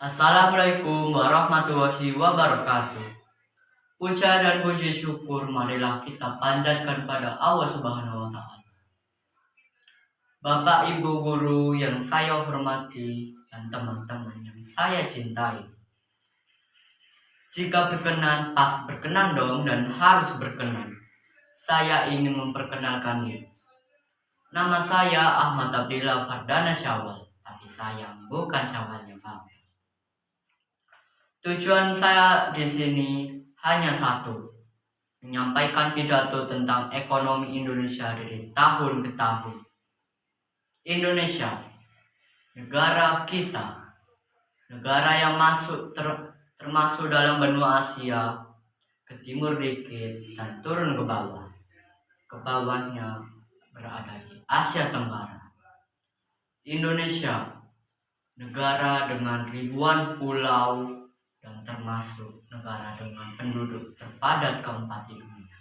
Assalamualaikum warahmatullahi wabarakatuh. Puja dan puji syukur marilah kita panjatkan pada Allah Subhanahu wa Ta'ala. Bapak, Ibu, guru yang saya hormati dan teman-teman yang saya cintai. Jika berkenan, pasti berkenan dong dan harus berkenan. Saya ingin memperkenalkan diri. Nama saya Ahmad Abdillah Fardana Syawal, tapi saya bukan Syawalnya Pak. Tujuan saya di sini hanya satu, menyampaikan pidato tentang ekonomi Indonesia dari tahun ke tahun. Indonesia, negara kita, negara yang termasuk dalam benua Asia, ke timur dikit dan turun ke bawah. Ke bawahnya berada di Asia Tenggara. Indonesia, negara dengan ribuan pulau dan termasuk negara dengan penduduk terpadat keempat di dunia.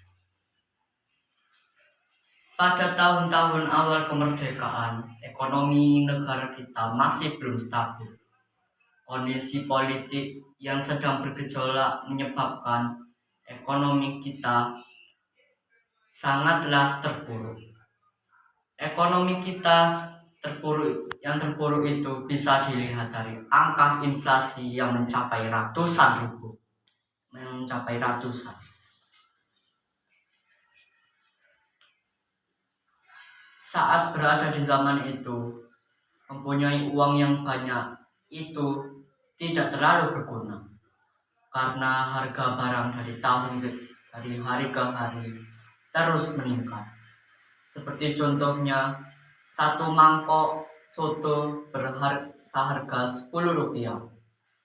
Pada tahun-tahun awal kemerdekaan, ekonomi negara kita masih belum stabil. Kondisi politik yang sedang bergejolak menyebabkan ekonomi kita sangatlah terpuruk. Ekonomi kita yang terpuruk itu bisa dilihat dari angka inflasi yang mencapai ratusan. Saat berada di zaman itu, mempunyai uang yang banyak itu tidak terlalu berguna, karena harga barang dari hari ke hari terus meningkat. Seperti contohnya, satu mangkok soto seharga 10 rupiah,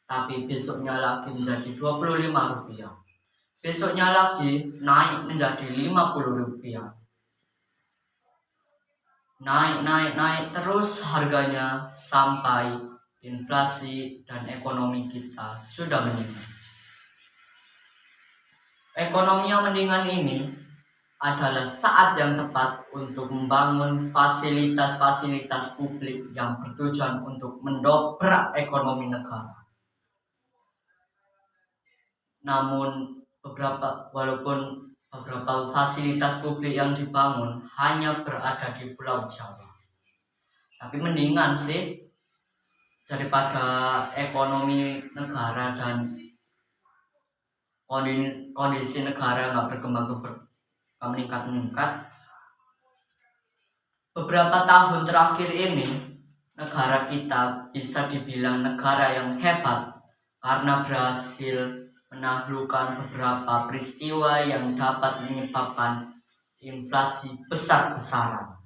tapi besoknya lagi menjadi 25 rupiah. Besoknya lagi naik menjadi 50 rupiah. Naik terus harganya sampai inflasi dan ekonomi kita sudah meningkat. Ekonomi yang meningkat ini adalah saat yang tepat untuk membangun fasilitas-fasilitas publik yang bertujuan untuk mendobrak ekonomi negara. Namun walaupun beberapa fasilitas publik yang dibangun hanya berada di Pulau Jawa, tapi mendingan sih daripada ekonomi negara dan kondisi negara nggak meningkat. Beberapa tahun terakhir ini negara kita bisa dibilang negara yang hebat karena berhasil menaklukkan beberapa peristiwa yang dapat menyebabkan inflasi besar-besaran.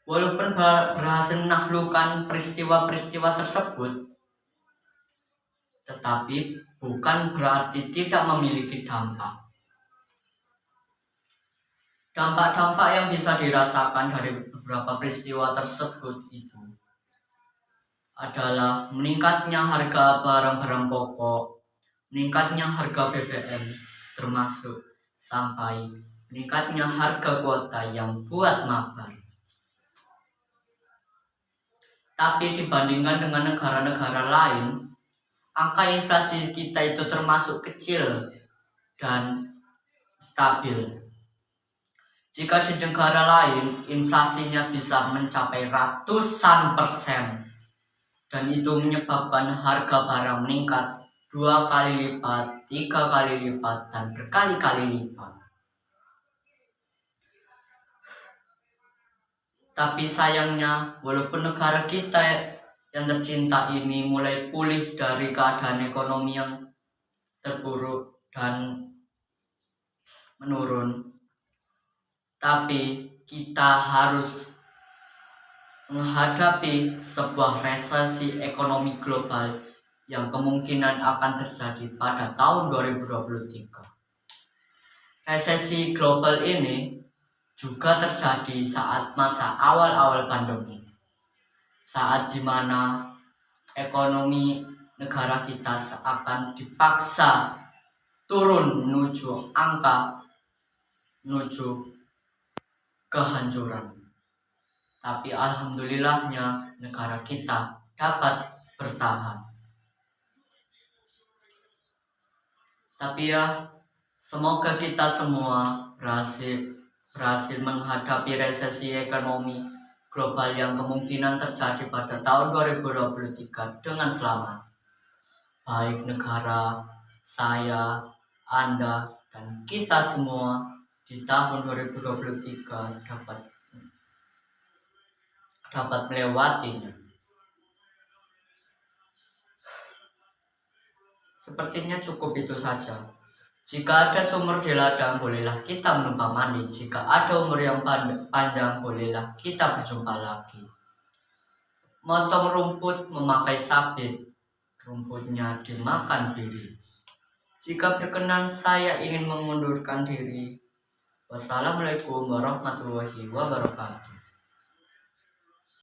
Walaupun berhasil menaklukkan peristiwa-peristiwa tersebut, tetapi bukan berarti tidak memiliki dampak. Dampak-dampak yang bisa dirasakan dari beberapa peristiwa tersebut itu adalah meningkatnya harga barang-barang pokok, meningkatnya harga BBM, termasuk sampai meningkatnya harga kuota yang buat mabar. Tapi dibandingkan dengan negara-negara lain, angka inflasi kita itu termasuk kecil dan stabil. Jika di negara lain, inflasinya bisa mencapai ratusan persen. Dan itu menyebabkan harga barang meningkat 2 kali lipat, 3 kali lipat, dan berkali-kali lipat. Tapi sayangnya, walaupun negara kita yang tercinta ini mulai pulih dari keadaan ekonomi yang terpuruk dan menurun, tapi kita harus menghadapi sebuah resesi ekonomi global yang kemungkinan akan terjadi pada tahun 2023. Resesi global ini juga terjadi saat masa awal-awal pandemi, saat dimana ekonomi negara kita seakan dipaksa turun menuju kehancuran. Tapi alhamdulillahnya negara kita dapat bertahan. Tapi ya, semoga kita semua berhasil menghadapi resesi ekonomi global yang kemungkinan terjadi pada tahun 2023 dengan selamat. Baik negara, saya, Anda, dan kita semua di tahun 2023 dapat melewatinya. Sepertinya cukup itu saja. Jika ada sumur di ladang, bolehlah kita menumpang mandi. Jika ada umur yang panjang, bolehlah kita berjumpa lagi. Motong rumput memakai sabit, rumputnya dimakan biri. Jika berkenan, saya ingin mengundurkan diri. Wassalamualaikum warahmatullahi wabarakatuh.